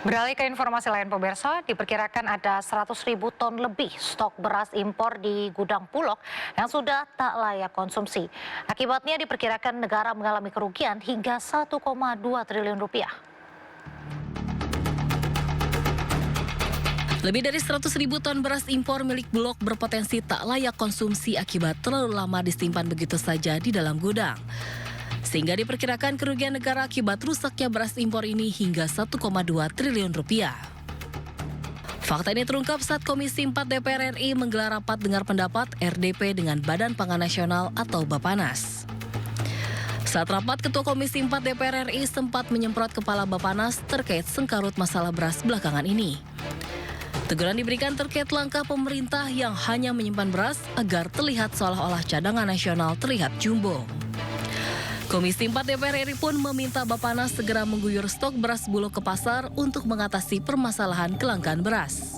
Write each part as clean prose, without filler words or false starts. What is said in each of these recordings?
Beralih ke informasi lain pemirsa, diperkirakan ada 100.000 ton lebih stok beras impor di gudang Bulog yang sudah tak layak konsumsi. Akibatnya diperkirakan negara mengalami kerugian hingga 1,2 triliun rupiah. Lebih dari 100.000 ton beras impor milik Bulog berpotensi tak layak konsumsi akibat terlalu lama disimpan begitu saja di dalam gudang. Sehingga diperkirakan kerugian negara akibat rusaknya beras impor ini hingga 1,2 triliun rupiah. Fakta ini terungkap saat Komisi 4 DPR RI menggelar rapat dengar pendapat RDP dengan Badan Pangan Nasional atau Bapanas. Saat rapat, Ketua Komisi 4 DPR RI sempat menyemprot kepala Bapanas terkait sengkarut masalah beras belakangan ini. Teguran diberikan terkait langkah pemerintah yang hanya menyimpan beras agar terlihat seolah-olah cadangan nasional terlihat jumbo. Komisi 4 DPR RI pun meminta Bapanas segera mengguyur stok beras Bulog ke pasar untuk mengatasi permasalahan kelangkaan beras.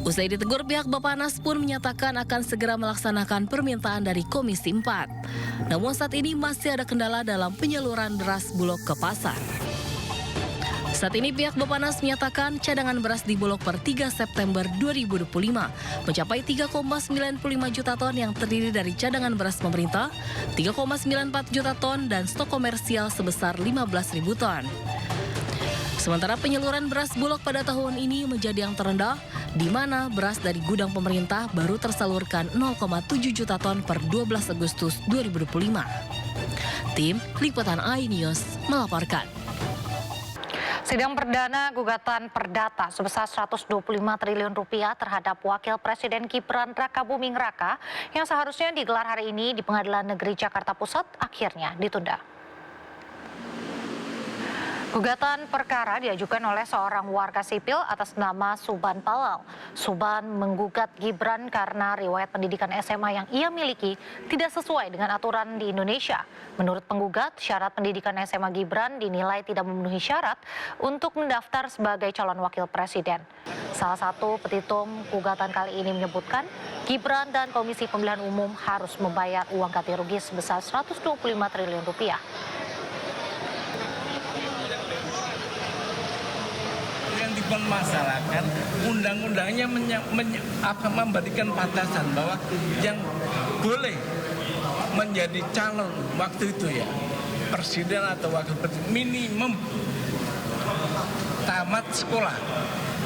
Usai ditegur, pihak Bapanas pun menyatakan akan segera melaksanakan permintaan dari Komisi 4. Namun saat ini masih ada kendala dalam penyaluran beras Bulog ke pasar. Saat ini pihak Bapanas menyatakan cadangan beras di Bulog per 3 September 2025 mencapai 3,95 juta ton yang terdiri dari cadangan beras pemerintah, 3,94 juta ton dan stok komersial sebesar 15.000 ton. Sementara penyaluran beras Bulog pada tahun ini menjadi yang terendah, di mana beras dari gudang pemerintah baru tersalurkan 0,7 juta ton per 12 Agustus 2025. Tim Liputan iNews melaporkan. Sidang perdana gugatan perdata sebesar 125 triliun rupiah terhadap Wakil Presiden Gibran Rakabuming Raka yang seharusnya digelar hari ini di Pengadilan Negeri Jakarta Pusat akhirnya ditunda. Gugatan perkara diajukan oleh seorang warga sipil atas nama Suban Palal. Suban menggugat Gibran karena riwayat pendidikan SMA yang ia miliki tidak sesuai dengan aturan di Indonesia. Menurut penggugat, syarat pendidikan SMA Gibran dinilai tidak memenuhi syarat untuk mendaftar sebagai calon wakil presiden. Salah satu petitum gugatan kali ini menyebutkan Gibran dan Komisi Pemilihan Umum harus membayar uang ganti rugi sebesar 125 triliun rupiah. Masalahkan undang-undangnya memberikan batasan bahwa yang boleh menjadi calon waktu itu ya presiden atau wakil presiden minimum tamat sekolah.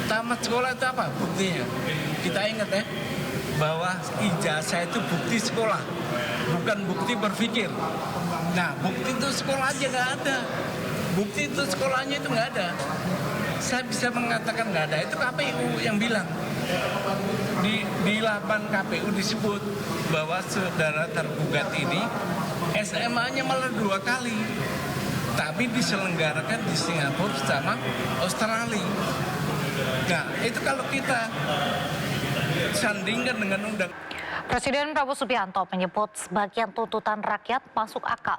Tamat sekolah itu apa buktinya? Kita ingat ya bahwa ijazah itu bukti sekolah, bukan bukti berpikir. Nah, bukti itu sekolah aja nggak ada. Bukti itu sekolahnya itu nggak ada. Saya bisa mengatakan nggak ada, itu KPU yang bilang. Di lapan KPU disebut bahwa saudara tergugat ini SMA-nya malah 2 kali. Tapi diselenggarakan di Singapura sama Australia. Nah, itu kalau kita sandingkan dengan undang. Presiden Prabowo Subianto menyebut sebagian tuntutan rakyat masuk akal.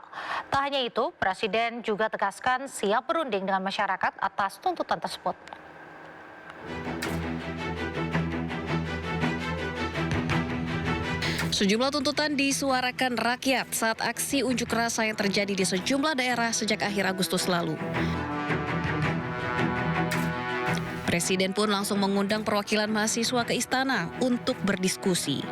Tak hanya itu, Presiden juga tegaskan siap berunding dengan masyarakat atas tuntutan tersebut. Sejumlah tuntutan disuarakan rakyat saat aksi unjuk rasa yang terjadi di sejumlah daerah sejak akhir Agustus lalu. Presiden pun langsung mengundang perwakilan mahasiswa ke istana untuk berdiskusi.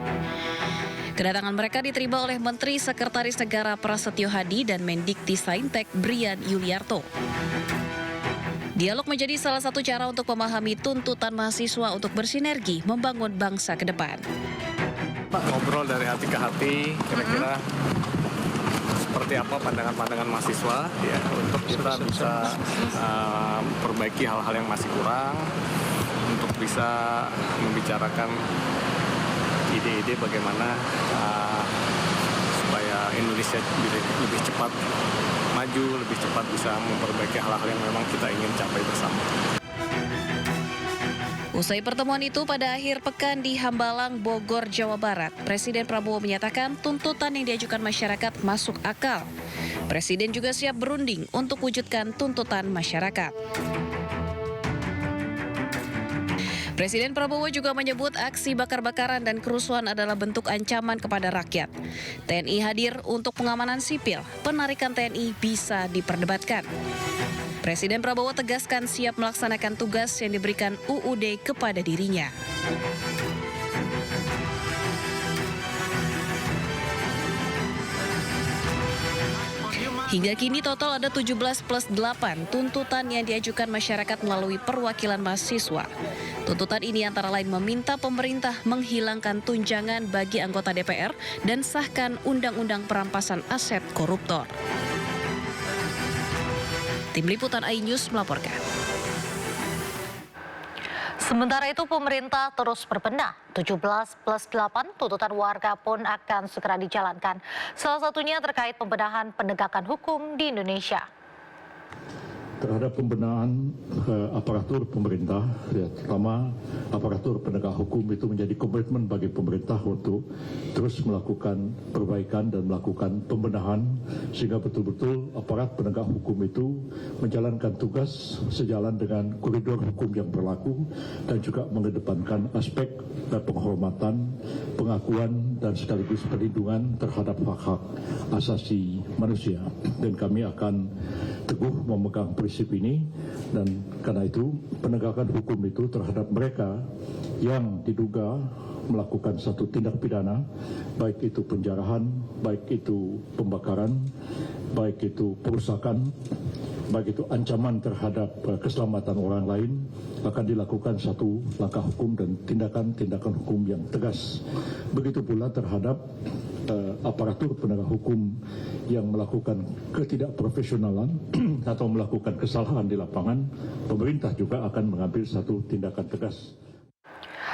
Kedatangan mereka diterima oleh Menteri Sekretaris Negara Prasetyo Hadi dan Mendikti-Saintek Brian Yuliarto. Dialog menjadi salah satu cara untuk memahami tuntutan mahasiswa untuk bersinergi membangun bangsa ke depan. Ngobrol dari hati ke hati, kira-kira seperti apa pandangan-pandangan mahasiswa ya untuk kita bisa perbaiki hal-hal yang masih kurang, untuk bisa membicarakan ide-ide bagaimana supaya Indonesia lebih cepat maju, lebih cepat bisa memperbaiki hal-hal yang memang kita ingin capai bersama. Usai pertemuan itu pada akhir pekan di Hambalang, Bogor, Jawa Barat, Presiden Prabowo menyatakan tuntutan yang diajukan masyarakat masuk akal. Presiden juga siap berunding untuk wujudkan tuntutan masyarakat. Presiden Prabowo juga menyebut aksi bakar-bakaran dan kerusuhan adalah bentuk ancaman kepada rakyat. TNI hadir untuk pengamanan sipil, penarikan TNI bisa diperdebatkan. Presiden Prabowo tegaskan siap melaksanakan tugas yang diberikan UUD kepada dirinya. Hingga kini total ada 17 plus 8 tuntutan yang diajukan masyarakat melalui perwakilan mahasiswa. Tuntutan ini antara lain meminta pemerintah menghilangkan tunjangan bagi anggota DPR dan sahkan undang-undang perampasan aset koruptor. Tim Liputan iNews melaporkan. Sementara itu pemerintah terus berbenah. 17 plus 8 tuntutan warga pun akan segera dijalankan. Salah satunya terkait pembenahan penegakan hukum di Indonesia. Terhadap pembenahan aparatur pemerintah, ya, terutama aparatur penegak hukum itu menjadi komitmen bagi pemerintah untuk terus melakukan perbaikan dan melakukan pembenahan sehingga betul-betul aparat penegak hukum itu menjalankan tugas sejalan dengan koridor hukum yang berlaku dan juga mengedepankan aspek penghormatan, pengakuan dan sekaligus perlindungan terhadap hak-hak asasi manusia. Dan kami akan teguh memegang prinsip ini, dan karena itu penegakan hukum itu terhadap mereka yang diduga melakukan satu tindak pidana, baik itu penjarahan, baik itu pembakaran, baik itu perusakan, baik itu ancaman terhadap keselamatan orang lain, akan dilakukan satu langkah hukum dan tindakan-tindakan hukum yang tegas. Begitu pula terhadap aparatur penegak hukum yang melakukan ketidakprofesionalan atau melakukan kesalahan di lapangan, pemerintah juga akan mengambil satu tindakan tegas.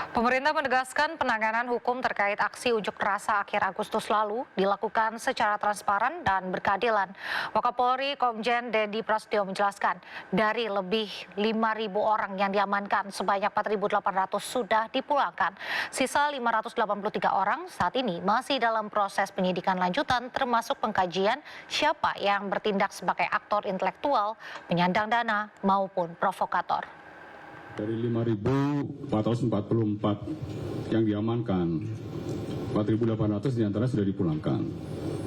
Pemerintah menegaskan penanganan hukum terkait aksi unjuk rasa akhir Agustus lalu dilakukan secara transparan dan berkeadilan. Wakapolri Komjen Dedi Prasetyo menjelaskan, dari lebih 5.000 orang yang diamankan, sebanyak 4.800 sudah dipulangkan. Sisa 583 orang saat ini masih dalam proses penyidikan lanjutan, termasuk pengkajian siapa yang bertindak sebagai aktor intelektual, penyandang dana maupun provokator. Dari 5.444 yang diamankan, 4.800 diantara sudah dipulangkan.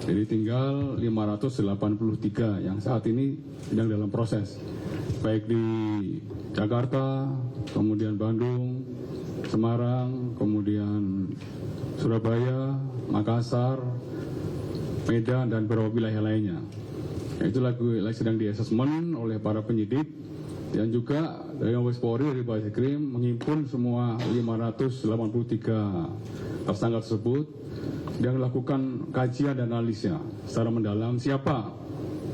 Jadi tinggal 583 yang saat ini sedang dalam proses. Baik di Jakarta, kemudian Bandung, Semarang, kemudian Surabaya, Makassar, Medan, dan beberapa wilayah lainnya. Itu lagi sedang di-assessment oleh para penyidik. Dan juga dari Mabes Polri, dari Barreskrim menghimpun semua 583 tersangka tersebut dan melakukan kajian dan analisnya secara mendalam, siapa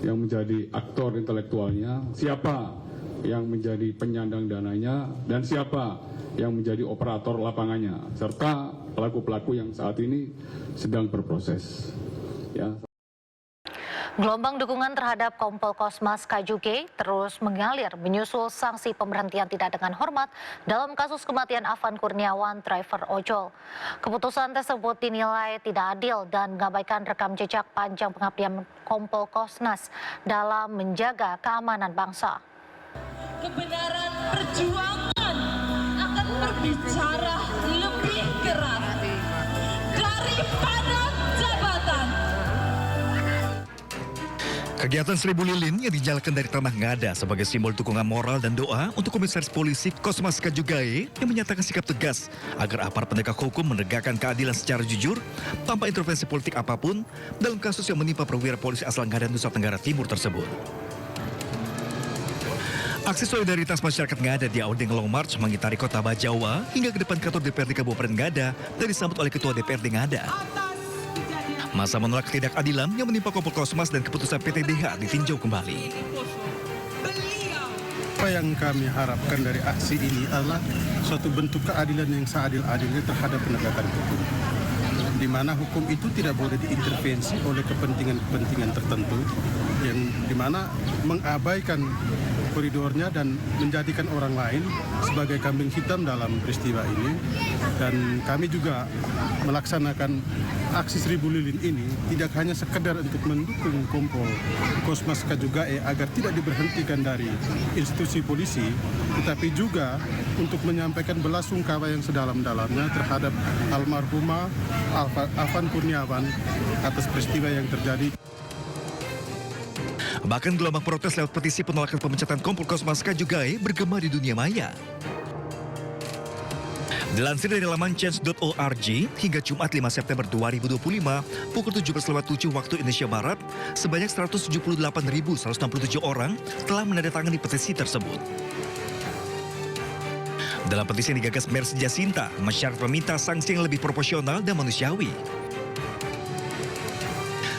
yang menjadi aktor intelektualnya, siapa yang menjadi penyandang dananya, dan siapa yang menjadi operator lapangannya, serta pelaku-pelaku yang saat ini sedang berproses. Ya. Gelombang dukungan terhadap Kompol Kosmas KJUG terus mengalir menyusul sanksi pemberhentian tidak dengan hormat dalam kasus kematian Afan Kurniawan, driver ojol. Keputusan tersebut dinilai tidak adil dan mengabaikan rekam jejak panjang pengabdian Kompol Kosmas dalam menjaga keamanan bangsa. Kebenaran perjuangan akan berbicara lebih keras daripada jabatan. Kegiatan Seribu Lilin yang dijalankan dari Tanah Ngada sebagai simbol dukungan moral dan doa untuk Komisaris Polisi Kosmas KJUG yang menyatakan sikap tegas agar aparat penegak hukum menegakkan keadilan secara jujur tanpa intervensi politik apapun dalam kasus yang menimpa perwira polisi asal Ngada, Nusa Tenggara Timur tersebut. Aksi solidaritas masyarakat Ngada di Audeng Long March mengitari kota Bajawa hingga ke depan kantor DPRD Kabupaten Ngada dan disambut oleh Ketua DPRD Ngada. Masa menolak ketidakadilan yang menimpa Kompol Kosmas dan keputusan PTDH ditinjau kembali. Apa yang kami harapkan dari aksi ini adalah suatu bentuk keadilan yang seadil-adilnya terhadap penegakan hukum. Di mana hukum itu tidak boleh diintervensi oleh kepentingan-kepentingan tertentu yang di mana mengabaikan koridornya dan menjadikan orang lain sebagai kambing hitam dalam peristiwa ini. Dan kami juga melaksanakan aksi Seribu Lilin ini tidak hanya sekedar untuk mendukung Kompol Kosmas KJUG agar tidak diberhentikan dari institusi polisi, tetapi juga untuk menyampaikan belasungkawa yang sedalam-dalamnya terhadap almarhumah Afan Kurniawan atas peristiwa yang terjadi. Bahkan gelombang protes lewat petisi penolakan pemecatan Kompol Kosmas Kajugai bergema di dunia maya. Dilansir dari laman change.org, hingga Jumat 5 September 2025, pukul 17.07 waktu Indonesia Barat, sebanyak 178.167 orang telah menandatangani petisi tersebut. Dalam petisi yang digagas Mercy Jacinta, masyarakat meminta sanksi yang lebih proporsional dan manusiawi.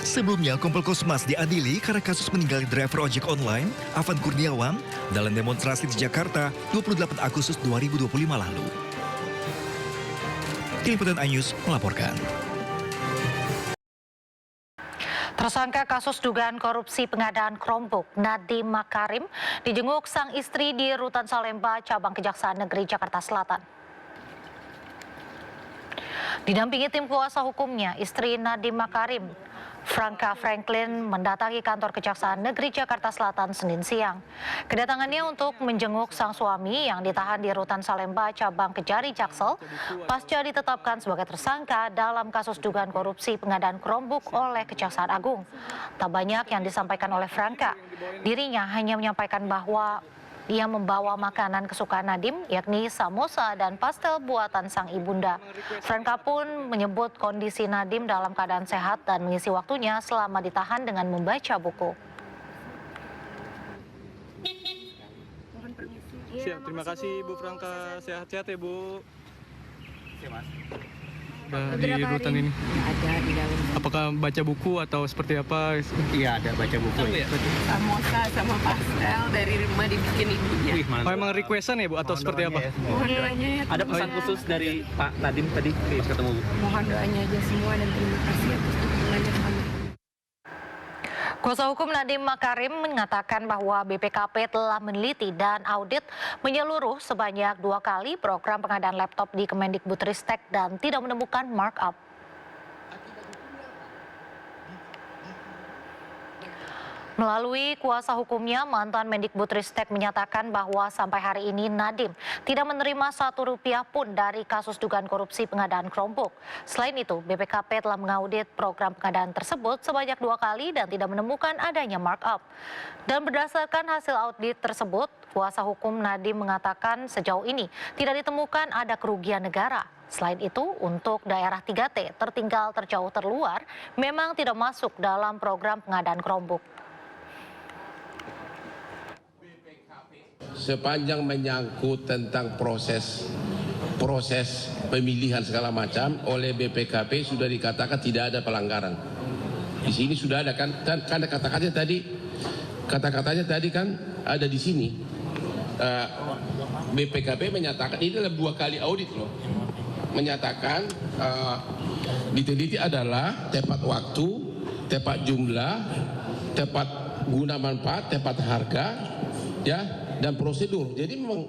Sebelumnya, Kompol Kosmas diadili karena kasus meninggalnya driver ojek online, Afan Kurniawan, dalam demonstrasi di Jakarta 28 Agustus 2025 lalu. Tim Liputan iNews melaporkan. Tersangka kasus dugaan korupsi pengadaan Chromebook, Nadiem Makarim, dijenguk sang istri di Rutan Salemba, Cabang Kejaksaan Negeri Jakarta Selatan. Didampingi tim kuasa hukumnya, istri Nadiem Makarim, Franka Franklin, mendatangi kantor Kejaksaan Negeri Jakarta Selatan Senin siang. Kedatangannya untuk menjenguk sang suami yang ditahan di Rutan Salemba, Cabang Kejari Jaksel, pasca ditetapkan sebagai tersangka dalam kasus dugaan korupsi pengadaan Chromebook oleh Kejaksaan Agung. Tak banyak yang disampaikan oleh Franka. Dirinya hanya menyampaikan bahwa ia membawa makanan kesukaan Nadiem, yakni samosa dan pastel buatan sang ibunda. Franka pun menyebut kondisi Nadiem dalam keadaan sehat dan mengisi waktunya selama ditahan dengan membaca buku. Siap, terima kasih Bu Franka. Sehat-sehat ya Bu. Di rutan ini. Ada di dalam. Apakah baca buku atau seperti apa? Iya, ada baca buku. Ya? Samosa sama pastel dari rumah dibikin ibunya. Oh, emang requestan ya Bu atau seperti apa? Mohon doanya ya. Ada pesan khusus dari Pak Nadiem tadi ketemu Bu? Mohon doanya aja semua dan terima kasih atas dukungannya kami. Kuasa hukum Nadiem Makarim mengatakan bahwa BPKP telah meneliti dan audit menyeluruh sebanyak 2 kali program pengadaan laptop di Kemendikbudristek dan tidak menemukan markup. Melalui kuasa hukumnya, mantan Mendikbudristek menyatakan bahwa sampai hari ini Nadiem tidak menerima Rp1 pun dari kasus dugaan korupsi pengadaan Chromebook. Selain itu, BPKP telah mengaudit program pengadaan tersebut sebanyak 2 kali dan tidak menemukan adanya markup. Dan berdasarkan hasil audit tersebut, kuasa hukum Nadiem mengatakan sejauh ini tidak ditemukan ada kerugian negara. Selain itu, untuk daerah 3T tertinggal terjauh terluar memang tidak masuk dalam program pengadaan Chromebook. Sepanjang menyangkut tentang proses pemilihan segala macam oleh BPKP sudah dikatakan tidak ada pelanggaran. Di sini sudah ada kan kata-katanya tadi kan ada di sini. BPKP menyatakan ini dalam 2 kali audit loh. Menyatakan diteliti adalah tepat waktu, tepat jumlah, tepat guna manfaat, tepat harga, ya, dan prosedur. Jadi memang